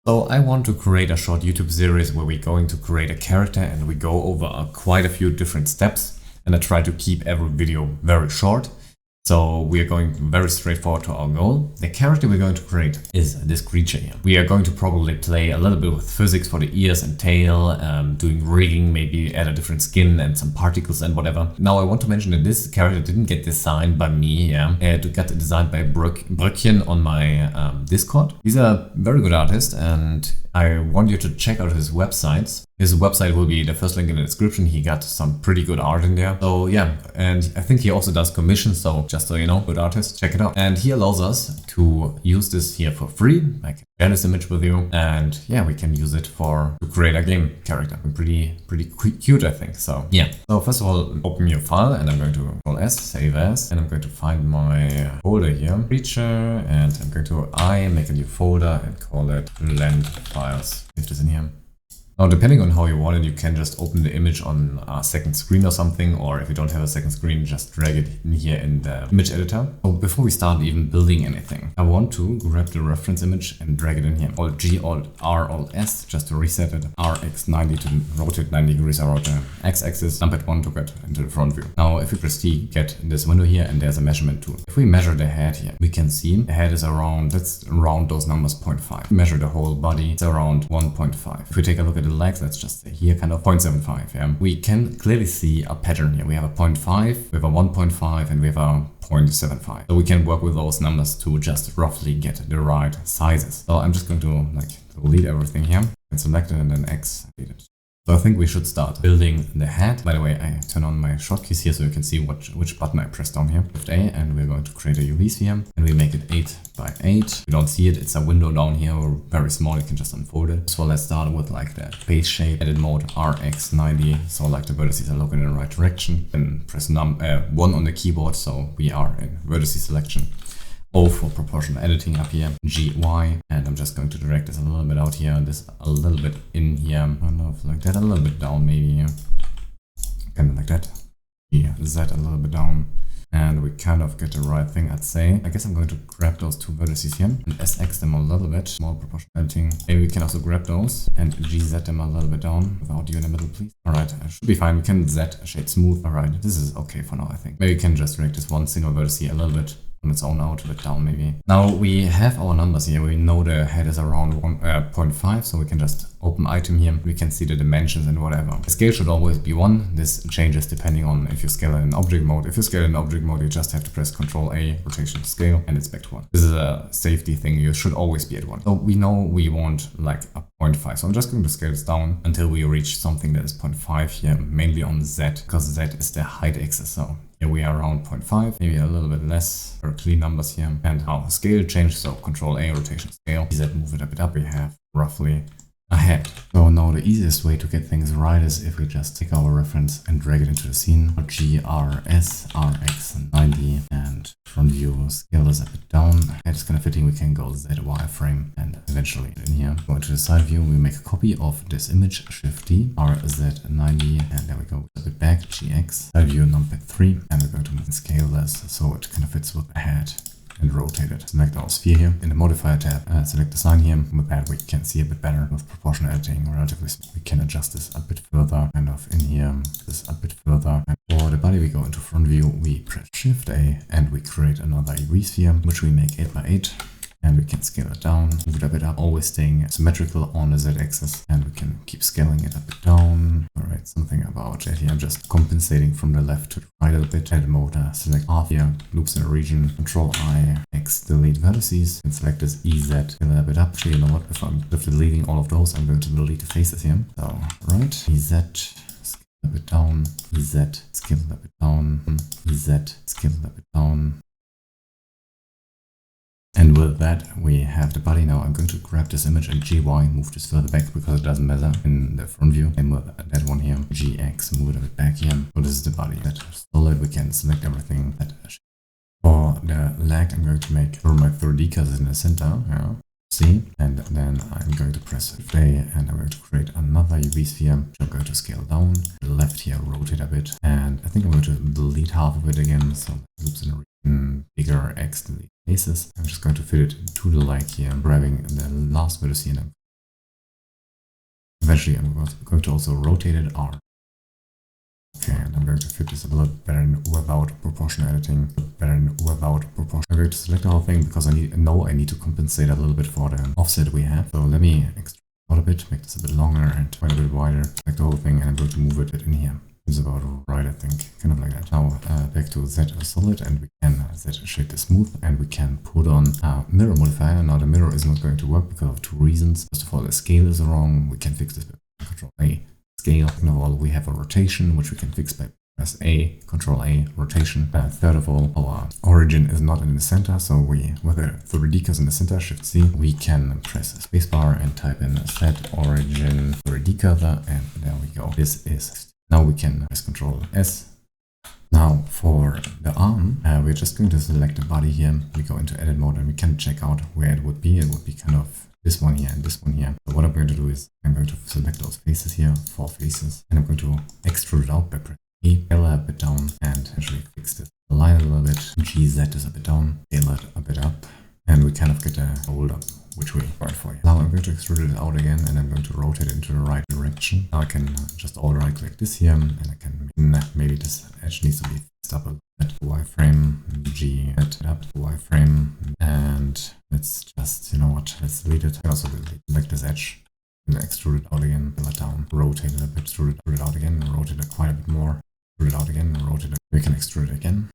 So I want to create a short YouTube series where we're going to create a character and we go over quite a few different steps, and I try to keep every video very short. So we are going very straightforward to our goal. The character we're going to create is this creature here. We are going to probably play a little bit with physics for the ears and tail, doing rigging, maybe add a different skin and some particles and whatever. Now I want to mention that this character didn't get designed by me. It got designed by Bröckchen on my Discord. He's a very good artist and I want you to check out his websites. His website will be the first link in the description. He got some pretty good art in there. So yeah, and I think he also does commissions. So just so you know, good artist, check it out. And he allows us to use this here for free. I can share this image with you. And yeah, we can use it to create a game character. Pretty cute, I think. So yeah. So first of all, open your file and I'm going to Control S, save as, and I'm going to find my folder here, creature, and I'm going to make a new folder and call it blend files. Leave this in here. Now, depending on how you want it, you can just open the image on a second screen or something, or if you don't have a second screen, just drag it in here in the image editor. So before we start even building anything, I want to grab the reference image and drag it in here. Alt G, Alt R, Alt S, just to reset it. RX90 to rotate 90 degrees around the x-axis, numpad 1 to get into the front view. Now, if we press T, get this window here, and there's a measurement tool. If we measure the head here, we can see the head is around, let's round those numbers 0.5. Measure the whole body, it's around 1.5. If we take a look at the legs, let's just say here kind of 0.75. Yeah, we can clearly see a pattern here. We have a 0.5, we have a 1.5, and we have a 0.75. So we can work with those numbers to just roughly get the right sizes. So I'm just going to delete everything here and select it and then X delete it. So I think we should start building the head. By the way, I turn on my shortkeys here so you can see which button I press down here. Shift A, and we're going to create a UV sphere and we make it 8 by 8. You don't see it, it's a window down here, very small, you can just unfold it. So let's start with like the base shape, edit mode RX90, so like the vertices are looking in the right direction. Then press 1 on the keyboard, so we are in vertice selection. O for proportional editing up here, GY, and I'm just going to drag this a little bit out here, this a little bit in here, kind of like that, a little bit down maybe, kind of like that, Z a little bit down, and we kind of get the right thing, I'd say. I guess I'm going to grab those two vertices here and SX them a little bit, small proportional editing. Maybe we can also grab those and GZ them a little bit down without you in the middle, please. Alright, should be fine. We can Z shade smooth. Alright, this is okay for now, I think. Maybe we can just drag this one single vertex here a little bit on its own out, a bit down maybe. Now we have our numbers here. We know the head is around 0.5, so we can just open item here. We can see the dimensions and whatever. The scale should always be 1. This changes depending on if you scale in object mode. If you scale in object mode, you just have to press Ctrl A, rotation scale, and it's back to 1. This is a safety thing. You should always be at 1. So we know we want like a 0.5. So I'm just going to scale this down until we reach something that is 0.5 here, mainly on Z, because Z is the height axis. So here we are around 0.5, maybe a little bit less for clean numbers here. And our scale change, so Ctrl A, rotation scale. Z, move it a bit up. We have roughly a head. So now the easiest way to get things right is if we just take our reference and drag it into the scene. GRS, RX90, and front view, scale this a bit down. Head is kind of fitting, we can go Z wireframe and eventually in here. Go into the side view, we make a copy of this image, Shift D, RZ90, and there we go, a bit back, GX, side view numpad 3, and we're going to scale this so it kind of fits with the head and rotate it. Select our sphere here. In the modifier tab, select the sign here. With that, we can see a bit better with proportional editing, relatively small. We can adjust this a bit further, kind of in here, this a bit further. And for the body, we go into front view, we press Shift A, and we create another UV sphere, which we make 8 by 8. And we can scale it down, move it a bit up, always staying symmetrical on the Z-axis. And we can keep scaling it a bit down. All right, something about that here. I'm just compensating from the left to the right a bit. Edit mode, select half here, loops in a region, Control I, X, delete vertices, and select this EZ, scale it a bit up. Actually, you know what, if I'm deleting all of those, I'm going to delete the faces here. So, right, EZ, scale a bit down, EZ, scale a bit down, EZ, scale a bit down. And with that, we have the body. Now I'm going to grab this image and GY, move this further back because it doesn't matter in the front view. And with that one here, GX, move it a bit back here. So this is the body. That's solid. We can select everything. For the leg, I'm going to make sure my 3D because it's in the center. Yeah. C, and then I'm going to press play and I'm going to create another UV sphere, which I'm going to scale down to the left here, rotate a bit, and I think I'm going to delete half of it again, so loops in a region, bigger X, delete faces. I'm just going to fit it to the leg here, grabbing the last vertex here and I'm Eventually I'm going to also rotate it R. Okay, and I'm going to fit this a little bit better without proportional editing. I'm going to select the whole thing because I need to compensate a little bit for the offset we have. So let me extrude out a bit, make this a bit longer and quite a bit wider. Select the whole thing and I'm going to move it in here. It's about right, I think, kind of like that. Now back to Z solid, and we can Z shape the smooth, and we can put on a mirror modifier. Now the mirror is not going to work because of two reasons. First of all, the scale is wrong. We can fix this by Control A, scale. Second of all, we have a rotation, which we can fix by press A, Control A, rotation. Third of all, our origin is not in the center, so with the 3D cursor in the center, Shift C, we can press spacebar and type in set origin 3D cursor, and there we go. This is. Now we can press Control S. Now for the arm, we're just going to select the body here. We go into edit mode and we can check out where it would be. It would be kind of this one here and this one here. So what I'm going to do is I'm going to select those faces here, 4 faces, and I'm going to extrude it out by pressing E, scale it a bit down, and actually fix this line a little bit. GZ is a bit down, scale it a bit up, and we kind of get a hold up, which we want for you. Now I'm going to extrude it out again, and I'm going to rotate it into the right direction. Now I can just all right click this here, and I can maybe this edge needs to be fixed up a bit. Wireframe, G, add it up, wireframe, and let's just, you know what, let's delete it. I also select this edge, and extrude it out again, pull it down, rotate it a bit, extrude it out again, rotate it quite a bit more, extrude it out again, rotate it. We can extrude it again,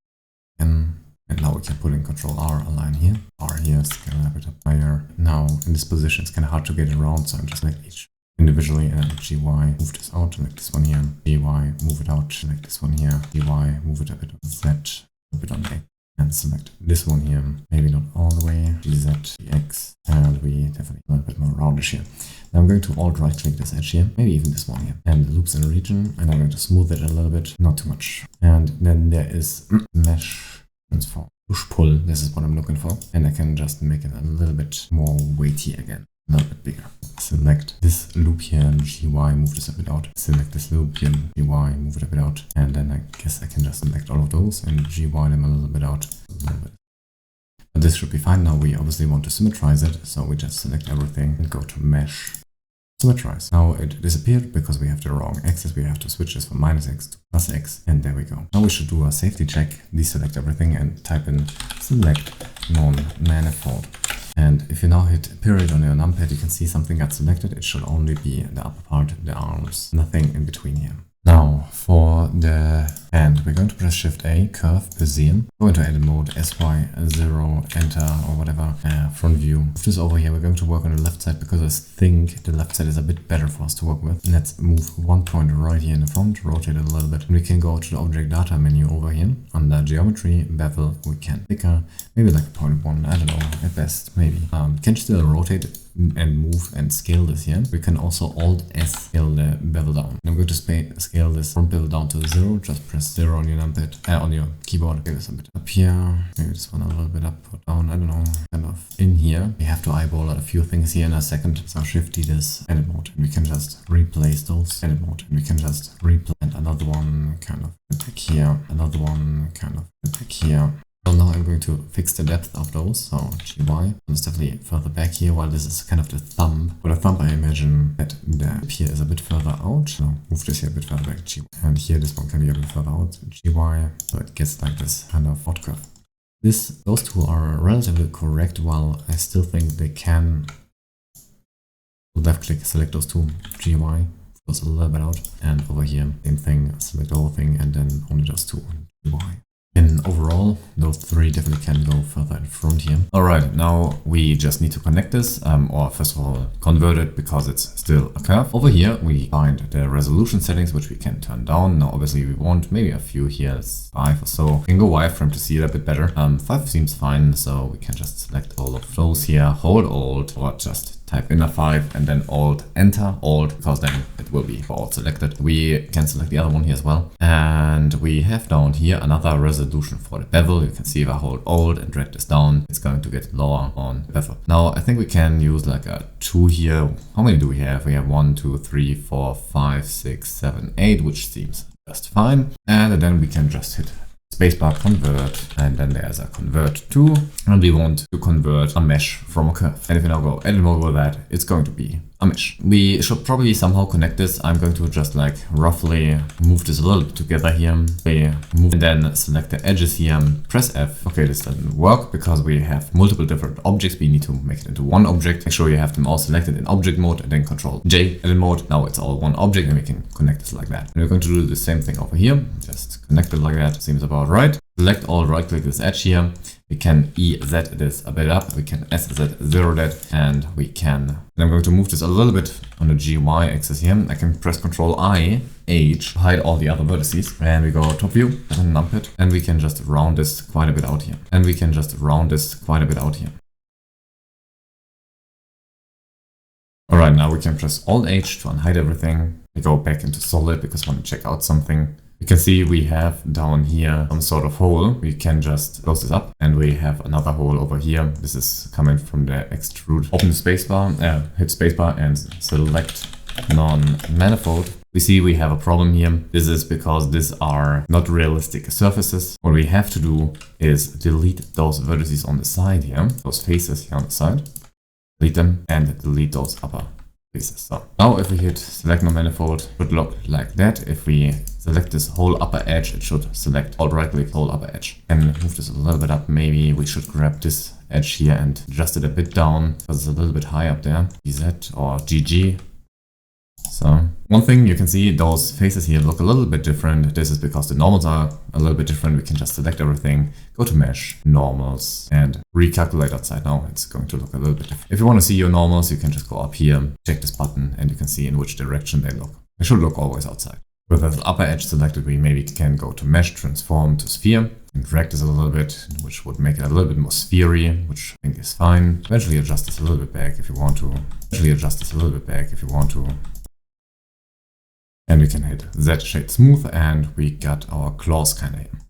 and now we can put in Control R, align here, R here, scale a bit up higher. Now in this position it's kind of hard to get it around, so I'm just like each individually, and GY, move this out, select this one here, GY, move it out, select this one here, GY, move it a bit on Z, a bit on A, and select this one here, maybe not all the way, GZ, X, and we definitely want a bit more roundish here. Now I'm going to alt right click this edge here, maybe even this one here, and loops in region, and I'm going to smooth it a little bit, not too much. And then there is mesh, transform, push pull, this is what I'm looking for, and I can just make it a little bit more weighty again, a little bit bigger. Select this loop here and GY, move this a bit out. Select this loop here and GY, move it a bit out, and then I guess I can just select all of those and GY them a little bit out, a little bit. But this should be fine. Now we obviously want to symmetrize it, so we just select everything and go to mesh, symmetrize. Now it disappeared because we have the wrong axis. We have to switch this from -X to +X, and there we go. Now we should do a safety check, deselect everything and type in select non-manifold. And if you now hit period on your numpad, you can see something got selected. It should only be the upper part, the arms, nothing in between here. Now for the hand, we're going to press Shift A, curve, Bezier, go into edit mode, SY0, enter or whatever, front view. Move this over here, we're going to work on the left side because I think the left side is a bit better for us to work with. Let's move 1 point right here in the front, rotate it a little bit. And we can go to the object data menu over here. Under geometry, bevel, we can thicker, maybe like 0.1, I don't know, at best, maybe. Can still rotate it and move and scale this here. We can also Alt-S scale the bevel down. I'm going to scale this front bevel down to 0. Just press 0 on your numpad, on your keyboard. Scale this a bit up here. Maybe this one a little bit up or down. I don't know. Kind of in here. We have to eyeball a few things here in a second. So Shift D this edit mode. And we can just replace those. Edit mode. And we can just replant another one kind of back here. Another one kind of back here. So now I'm going to fix the depth of those, so GY, it's definitely further back here, while this is kind of the thumb. For the thumb, I imagine that the tip here is a bit further out, so move this here a bit further back, GY. And here this one can be a bit further out, GY, so it gets like this kind of odd curve. Those two are relatively correct, while I still think they can left click, select those two, GY, goes a little bit out, and over here, same thing, select the whole thing, and then only those two, GY. And overall, those three definitely can go further in front here. Alright, now we just need to connect this, or first of all, convert it because it's still a curve. Over here, we find the resolution settings, which we can turn down. Now, obviously, we want maybe a few here, 5 or so. We can go wireframe to see it a bit better. 5 seems fine, so we can just select all of those here, hold Alt, or just type in a 5 and then Alt, enter, Alt, because then it will be all selected. We can select the other one here as well. And we have down here another resolution for the bevel. You can see if I hold Alt and drag this down, it's going to get lower on the bevel. Now, I think we can use like a 2 here. How many do we have? We have 1, 2, 3, 4, 5, 6, 7, 8, which seems just fine. And then we can just hit spacebar convert, and then there's a convert to, and we want to convert a mesh from a curve. And if we now go edit mode with that, it's going to be a mesh. We should probably somehow connect this. I'm going to just like roughly move this a little bit together here. Move and then select the edges here, press F. Okay, this doesn't work because we have multiple different objects. We need to make it into one object. Make sure you have them all selected in object mode and then Control J edit mode. Now it's all one object and we can connect this like that. And we're going to do the same thing over here. Just connect it like that. Seems about right. Select all, right click this edge here. We can EZ this a bit up. We can SZ0 that, and we can. And I'm going to move this a little bit on the GY axis here. I can press Control I, H, hide all the other vertices. And we go top view and numpad. And we can just round this quite a bit out here. And we can just round this quite a bit out here. Alright, now we can press Alt H to unhide everything. We go back into solid because we want to check out something. You can see we have down here some sort of hole. We can just close this up and we have another hole over here. This is coming from the extrude. Open the spacebar, hit spacebar and select non-manifold. We see we have a problem here. This is because these are not realistic surfaces. What we have to do is delete those vertices on the side here, those faces here on the side. Delete them and delete those upper faces. So now if we hit select non-manifold, it would look like that. If we select this whole upper edge, it should select all right click whole upper edge. And move this a little bit up. Maybe we should grab this edge here and adjust it a bit down because it's a little bit high up there. GZ or GG. So one thing you can see, those faces here look a little bit different. This is because the normals are a little bit different. We can just select everything, go to mesh, normals, and recalculate outside. Now it's going to look a little bit different. If you want to see your normals, you can just go up here, check this button, and you can see in which direction they look. They should look always outside. With the upper edge selected, we maybe can go to mesh, transform to sphere, and drag this a little bit, which would make it a little bit more sphere-y, which I think is fine. Eventually adjust this a little bit back if you want to. And we can hit Z shade smooth and we got our claws kind of in.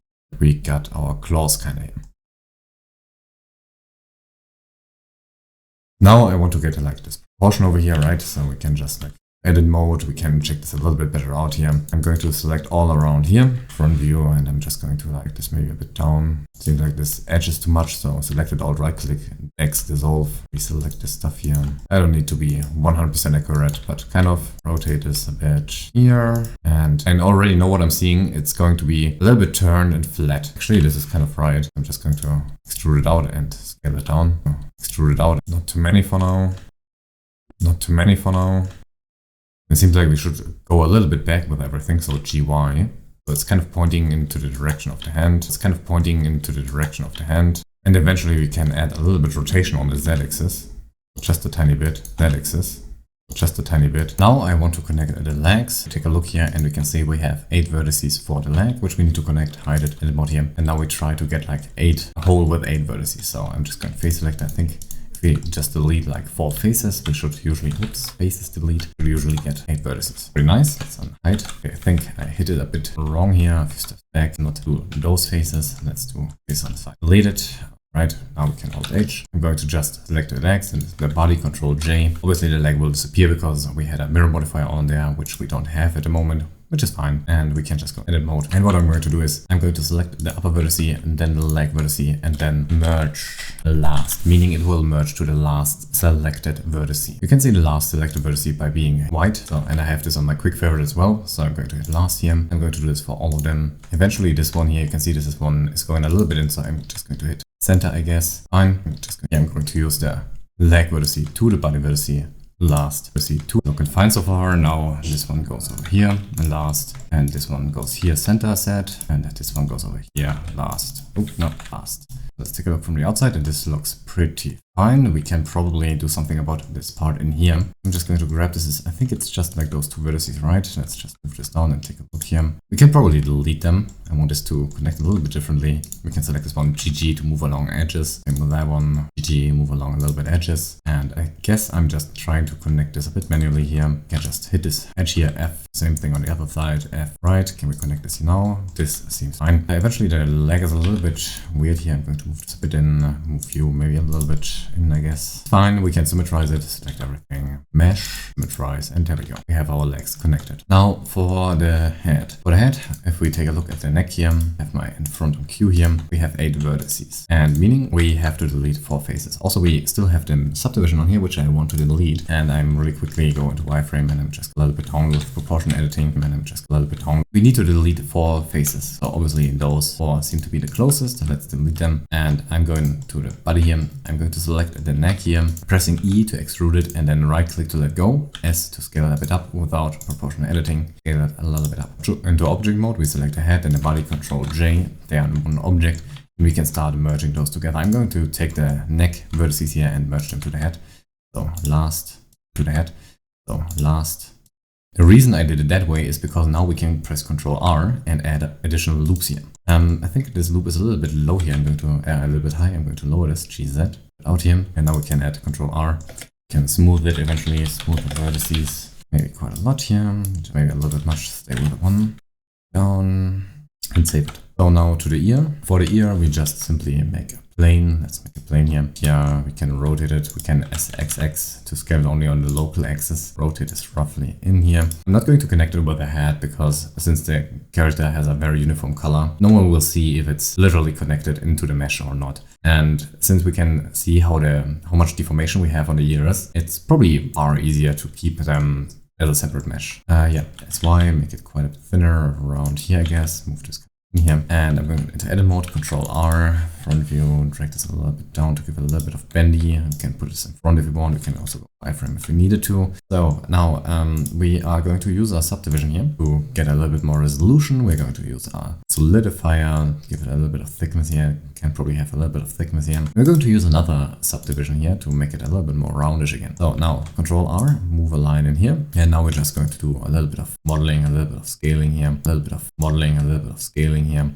Now I want to get like this proportion over here, right? So we can just like edit mode, we can check this a little bit better out here. I'm going to select all around here, front view, and I'm just going to like this maybe a bit down. Seems like this edge is too much, so select it, alt right click, X dissolve, reselect this stuff here. I don't need to be 100% accurate, but kind of rotate this a bit here. And I already know what I'm seeing. It's going to be a little bit turned and flat. Actually, this is kind of right. I'm just going to extrude it out and scale it down. Extrude it out, not too many for now. It seems like we should go a little bit back with everything, so GY. So it's kind of pointing into the direction of the hand. And eventually we can add a little bit rotation on the Z-axis. Just a tiny bit. Now I want to connect the legs. Take a look here and we can see we have 8 vertices for the leg, which we need to connect, hide it in the body here. And now we try to get like a hole with 8 vertices. So I'm just going to face select, I think. If we just delete like 4 faces, we should usually, faces delete, we usually get 8 vertices. Pretty nice. Let's unhide. Okay, I think I hit it a bit wrong here. If you step back, not do those faces. Let's do face on the side. Delete it. Right, now we can Alt H. I'm going to just select the legs and the body, Control J. Obviously the leg will disappear because we had a mirror modifier on there, which we don't have at the moment, which is fine. And we can just go edit mode. And what I'm going to do is I'm going to select the upper vertice and then the leg vertice and then merge last, meaning it will merge to the last selected vertice. You can see the last selected vertice by being white. So, and I have this on my quick favorite as well. So I'm going to hit last here. I'm going to do this for all of them. Eventually this one here, you can see this one is going a little bit in, so I'm just going to hit center, I guess. Fine. I'm going to use the leg vertice to the body vertice. Last vertice 2. Looking fine so far. Now this one goes over here and last, and this one goes here center set, and this one goes over here last. Oh, no, last. Let's take a look from the outside, and this looks pretty fine. We can probably do something about this part in here. I'm just going to grab this. I think it's just like those 2 vertices, right? Let's just move this down and take a look here. We can probably delete them. I want this to connect a little bit differently. We can select this one, GG, to move along edges. Same with that one, GG, move along a little bit edges. And I guess I'm just trying to connect this a bit manually here. We can just hit this edge here, F. Same thing on the other side, F, right. Can we connect this now? This seems fine. Eventually the leg is a little bit weird here. I'm going to move this a bit in, move you maybe a little bit in, I guess. Fine, we can symmetrize it, select everything. Mesh, symmetrize, and there we go. We have our legs connected. Now for the head. For the head, if we take a look at the neck here, I have my in front on Q here, we have 8 vertices, and meaning we have to delete 4 faces. Also, we still have the subdivision on here, which I want to delete, and I'm really quickly go into wireframe, and I'm just a little bit down with proportion editing, and I'm just a little bit down. We need to delete 4 faces, so obviously those 4 seem to be the closest, so let's delete them, and I'm going to the body here. I'm going to select the neck here, pressing E to extrude it, and then right click to let go, S to scale it a bit up without proportional editing, scale it a little bit up. Into object mode, we select the head and the body, Control J, they are in one object, and we can start merging those together. I'm going to take the neck vertices here and merge them to the head. So last to the head, so last. The reason I did it that way is because now we can press Control R and add additional loops here. I think this loop is a little bit low here. I'm going to a little bit high. I'm going to lower this GZ out here, and now we can add Control R. We can smooth it eventually, smooth the vertices. Maybe quite a lot here, maybe a little bit much. Stay with one down and save it. So now to the ear. For the ear, we just simply make a plane. Let's make a plane here. Here we can rotate it. We can xx to scale it only on the local axis. Rotate is roughly in here. I'm not going to connect it with the head because since the character has a very uniform color, no one will see if it's literally connected into the mesh or not. And since we can see how much deformation we have on the ears, it's probably far easier to keep them as a separate mesh. Yeah, that's why I make it quite a bit thinner around here, I guess. Move this in here, and I'm going into edit mode, Control R, front view, drag this a little bit down to give it a little bit of bendy. We can put this in front if we want. We can also go wireframe if we needed to. So now we are going to use our subdivision here to get a little bit more resolution. We're going to use our solidifier, give it a little bit of thickness here. Can probably have a little bit of thickness here. We're going to use another subdivision here to make it a little bit more roundish again. So now Control R, move a line in here, and now we're just going to do a little bit of modeling, a little bit of scaling here, a little bit of modeling, a little bit of scaling here.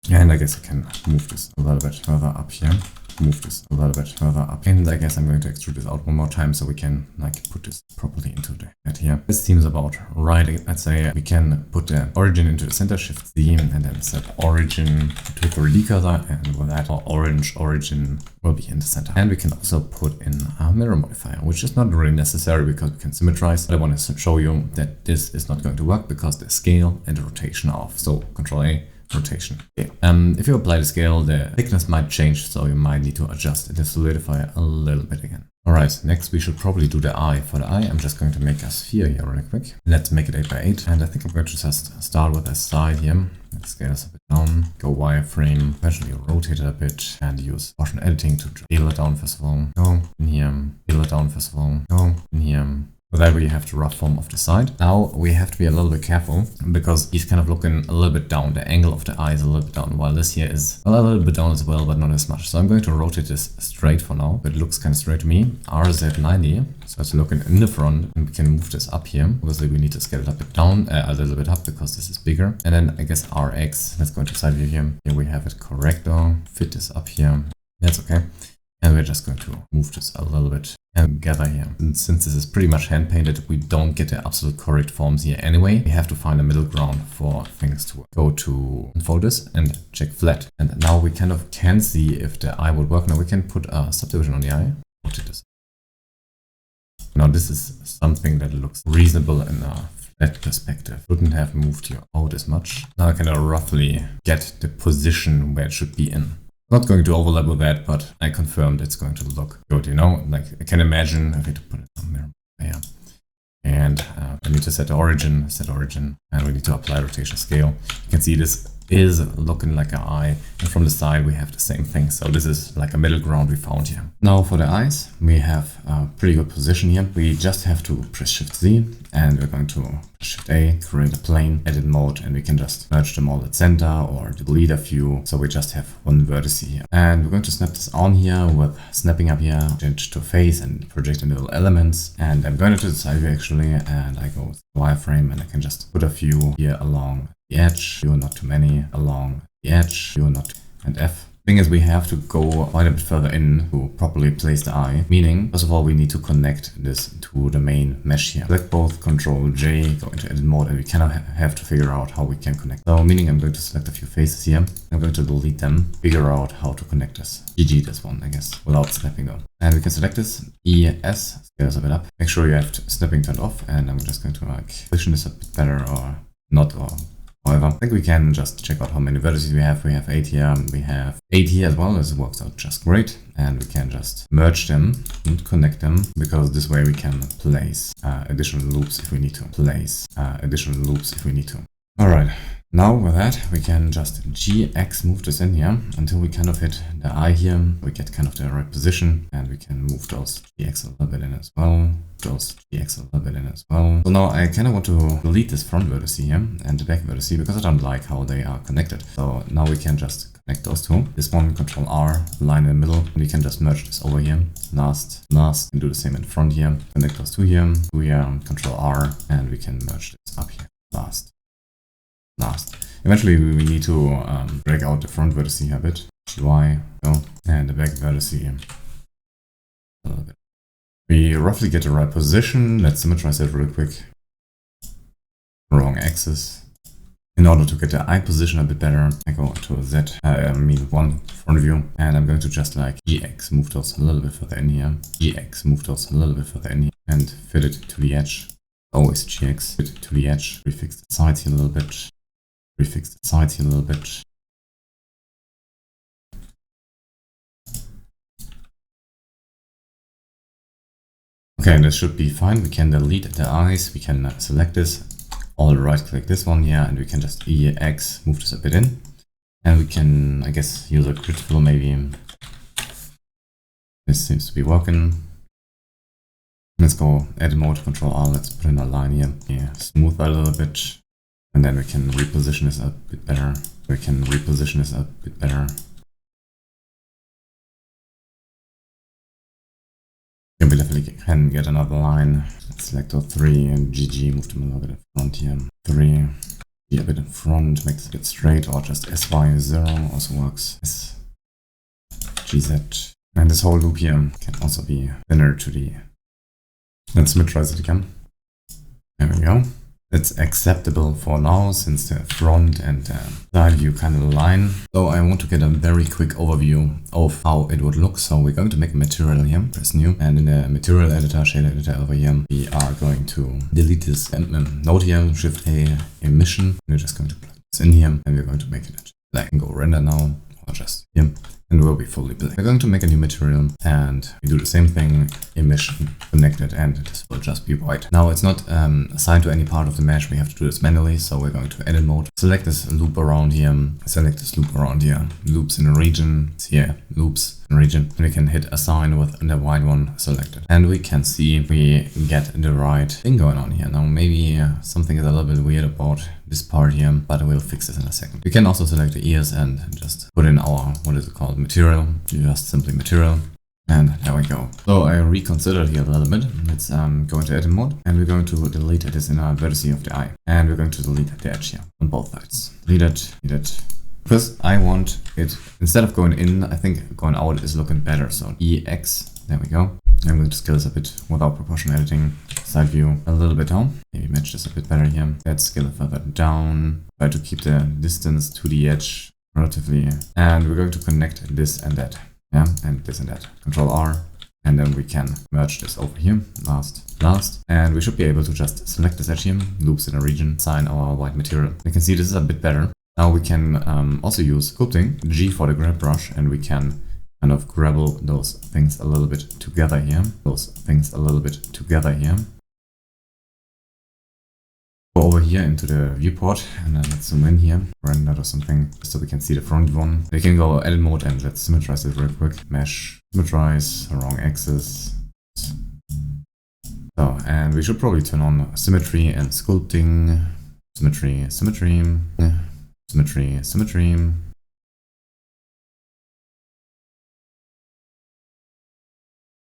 And I guess I can move this a little bit further up here. Move this a little bit further up. And I guess I'm going to extrude this out one more time so we can put this properly into the head here. This seems about right. Let's say we can put the origin into the center, Shift Z, and then set origin to 3D cursor, and with that our orange origin will be in the center. And we can also put in a mirror modifier, which is not really necessary because we can symmetrize. But I want to show you that this is not going to work because the scale and the rotation are off. So Control A, rotation. Okay. If you apply the scale, the thickness might change, so you might need to adjust the solidifier a little bit again. Alright, next we should probably do the eye. For the eye, I'm just going to make a sphere here really quick. Let's make it 8x8, and I think I'm going to just start with a side here. Let's scale this a bit down, go wireframe, eventually rotate it a bit, and use proportion editing to scale it down first of all. Go in here, scale it down first of all. Go in here. So that we have the rough form of the side. Now we have to be a little bit careful because he's kind of looking a little bit down. The angle of the eye is a little bit down, while this here is a little bit down as well, but not as much. So I'm going to rotate this straight for now, but it looks kind of straight to me. RZ90, so it's looking in the front, and we can move this up here. Obviously we need to scale it a bit down, a little bit up because this is bigger. And then I guess RX, let's go into side view here. Here we have it correct though. Fit this up here. That's okay. And we're just going to move this a little bit together here. And since this is pretty much hand painted, we don't get the absolute correct forms here anyway. We have to find a middle ground for things to work. Go to unfold this and check flat. And now we kind of can see if the eye would work. Now we can put a subdivision on the eye. Rotate this. Now this is something that looks reasonable in a flat perspective. Wouldn't have moved you out as much. Now I can roughly get the position where it should be in. Not going to overlap with that, but I confirmed it's going to look good, you know? Like, I can imagine, I need to put it somewhere. Yeah. And I need to set origin, and we need to apply rotation scale. You can see this is looking like an eye, and from the side we have the same thing. So this is like a middle ground we found here. Now for the eyes, we have a pretty good position here. We just have to press Shift Z, and we're going to Shift A, create a plane, edit mode, and we can just merge them all at center or delete a few. So we just have one vertex here. And we're going to snap this on here with snapping up here, change to face and project in little elements. And I'm going to the side view actually, and I go with wireframe, and I can just put a few here along the edge, not too many, along the edge, not, and F. Thing is, we have to go quite a bit further in to properly place the eye, meaning first of all we need to connect this to the main mesh here. Select both, Control J, go into edit mode, and we kind of have to figure out how we can connect. So meaning I'm going to select a few faces here, I'm going to delete them, figure out how to connect this. GG this one, I guess, without snapping though. And we can select this, ES, scale this a bit up, make sure you have snapping turned off, and I'm just going to like position this a bit better or not, or however, I think we can just check out how many vertices we have. We have 8 here, we have 8 here as well. This works out just great. And we can just merge them and connect them, because this way we can place additional loops if we need to. All right. Now with that, we can just GX move this in here until we kind of hit the eye here. We get kind of the right position, and we can move those GX a little bit in as well. So now I kind of want to delete this front vertex here and the back vertex because I don't like how they are connected. So now we can just connect those two. This one, Control R, line in the middle, and we can just merge this over here. Last, and do the same in front here. Connect those two here, Control R, and we can merge this up here. Last. Eventually we need to break out the front vertex here a bit. Y, go, and the back vertex here a little bit. We roughly get the right position. Let's symmetrize that real quick. Wrong axis. In order to get the eye position a bit better, I go to Z, one front view, and I'm going to just like GX, move those a little bit further in here. And fit it to the edge. Always GX, fit it to the edge. Refix the sides here a little bit. Okay, this should be fine. We can delete the eyes. We can select this, right click this one here, and we can just EX, move this a bit in. And we can, I guess, use a grid fill maybe. This seems to be working. Let's go edit mode, Control R, let's put in a line here. Yeah, smooth that a little bit. And then we can reposition this a bit better. We definitely can get another line. Let's select our 3 and GG, move them a little bit in front here. 3, a bit in front, makes it a bit straight, or just SY0 also works. GZ. And this whole loop here can also be thinner to the... Let's symmetrize it again. There we go. It's acceptable for now, since the front and side view kind of align. So I want to get a very quick overview of how it would look. So we're going to make a material here, press new, and in the material editor, shader editor over here, we are going to delete this node here, Shift A, emission. We're just going to plug this in here, and we're going to make it black and go render now, or just here. And we'll be fully black. We're going to make a new material, and we do the same thing, emission, connected, and this will just be white. Now it's not assigned to any part of the mesh, we have to do this manually, so we're going to edit mode, select this loop around here, loops in a region, it's here, loops in a region, and we can hit assign with the white one selected. And we can see we get the right thing going on here. Now maybe something is a little bit weird about this part here, but we'll fix this in a second. We can also select the ears and just put in our, what is it called, material, just simply material, and there we go. So I reconsidered here a little bit. Let's go into edit mode, and we're going to delete this inner vertex of the eye, and we're going to delete the edge here on both sides. Delete it. First, I want it, instead of going in, I think going out is looking better. So EX, there we go. I'm going to scale this a bit without proportion editing. Side view a little bit down. Maybe match this a bit better here. Let's scale it further down. Try to keep the distance to the edge relatively. And we're going to connect this and that. Yeah, and this and that. Control R. And then we can merge this over here. Last. And we should be able to just select this edge here. Loops in a region. Assign our white material. You can see this is a bit better. Now we can also use sculpting, G for the grab brush, and we can kind of grabble those things a little bit together here. Go over here into the viewport, and then let's zoom in here, render or something, so we can see the front one. We can go edit mode and let's symmetrize it real quick. Mesh, symmetrize, wrong axis. So, and we should probably turn on symmetry and sculpting. Symmetry.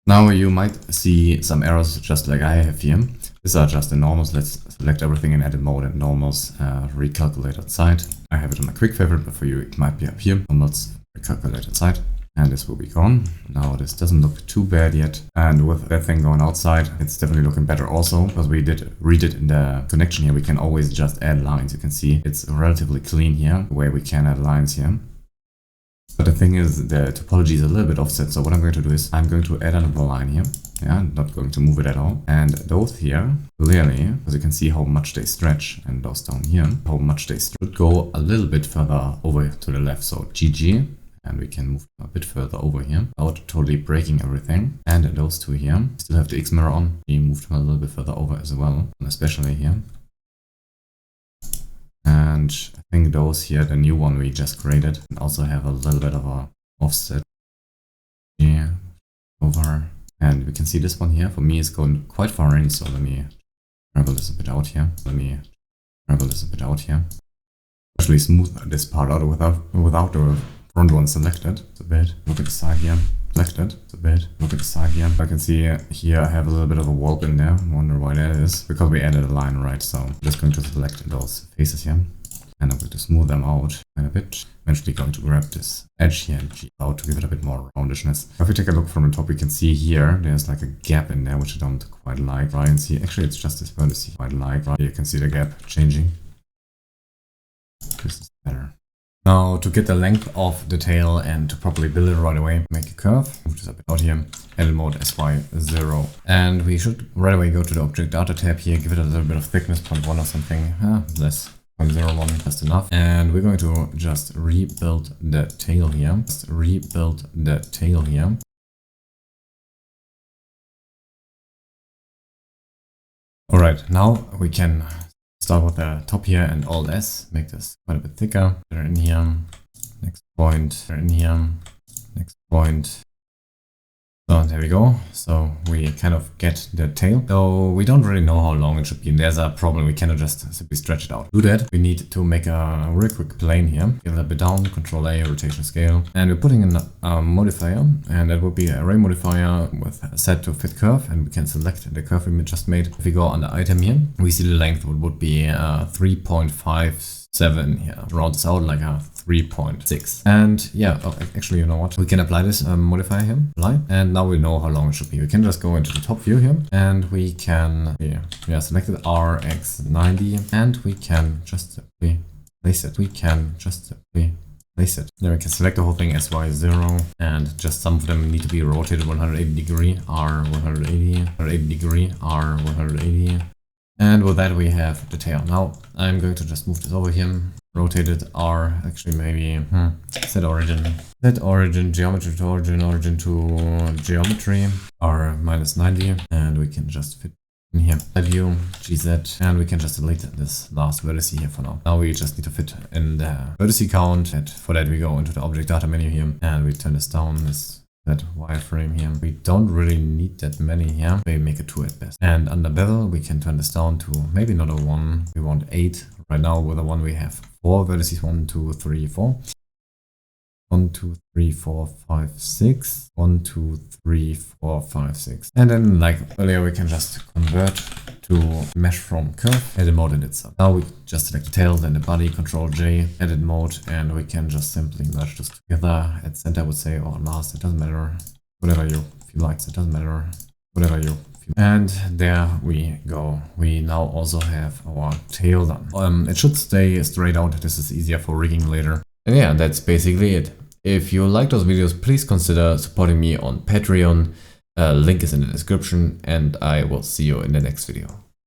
Now you might see some errors just like I have here. These are just the normals. Let's select everything in edit mode and normals, recalculate outside. I have it on my quick favorite, but for you it might be up here. Normals, recalculate inside. And this will be gone. Now this doesn't look too bad yet. And with that thing going outside, it's definitely looking better also, because we redid in the connection here. We can always just add lines. You can see it's relatively clean here, where we can add lines here. But the thing is, the topology is a little bit offset. So what I'm going to do is I'm going to add another line here. Yeah, I'm not going to move it at all. And those here, clearly, because you can see how much they stretch, and those down here, how much they stretch, go a little bit further over to the left. So GG. And we can move a bit further over here without totally breaking everything. And those two here still have the X mirror on. We moved them a little bit further over as well, and especially here. And I think those here, the new one we just created, and also have a little bit of a offset here over. And we can see this one here for me is going quite far in. So let me travel this a bit out here. Actually smooth this part out without the front one selected. It's a bit. Look at the side here. Selected. It's a bit. Look at the side here. I can see here I have a little bit of a warp in there. Wonder why that is. Because we added a line, right? So I'm just going to select those faces here. And I'm going to smooth them out a bit. Eventually going to grab this edge here and G out to give it a bit more roundishness. If we take a look from the top, we can see here there's like a gap in there, which I don't quite like. Try and see. Actually, it's just this vertex quite like. Right? You can see the gap changing. This is better. Now, to get the length of the tail and to properly build it right away, make a curve, move this a bit out here, edit mode SY0. And we should right away go to the object data tab here, give it a little bit of thickness, 0.1 or something, less, 0.01, just enough. And we're going to just rebuild the tail here, Alright, now we can start with the top here and Alt S, make this quite a bit thicker. They're in here, next point, they're in here, next point. So there we go. So we kind of get the tail. So we don't really know how long it should be. And there's a problem. We cannot just simply stretch it out. To do that, we need to make a real quick plane here. Give it a bit down, Control A, rotation scale. And we're putting in a modifier. And that would be an array modifier with a set to fit curve. And we can select the curve we just made. If we go on the item here, we see the length would be 3.57 here. Round this out like a 3.6. And yeah, actually, you know what? We can apply this modifier here, apply, and now we know how long it should be. We can just go into the top view here, and we can, select it RX90, and we can just simply place it. Then we can select the whole thing SY0, and just some of them need to be rotated 180 degree, R180, 180 degree, R180. And with that, we have the tail. Now I'm going to just move this over here, rotate it R, actually maybe set origin geometry to origin to geometry, R-90, and we can just fit in here. View, GZ, and we can just delete this last vertex here for now. Now we just need to fit in the vertex count, and for that we go into the object data menu here, and we turn this down, that wireframe here. We don't really need that many here. Maybe make it 2 at best. And under bevel, we can turn this down to maybe not a 1. We want 8. Right now with a 1 we have 4 vertices, 1, 2, 3, 4. 1, 2, 3, 4, 5, 6. 1, 2, 3, 4, 5, 6. And then like earlier we can just convert to mesh from curve, edit mode in itself. Now we just select the tail, then the body, Control J, edit mode, and we can just simply merge this together at center, I would say, or last, it doesn't matter. Whatever you feel like, it doesn't matter. Whatever you feel. And there we go. We now also have our tail done. It should stay straight out. This is easier for rigging later. And yeah, that's basically it. If you like those videos, please consider supporting me on Patreon. Link is in the description, and I will see you in the next video.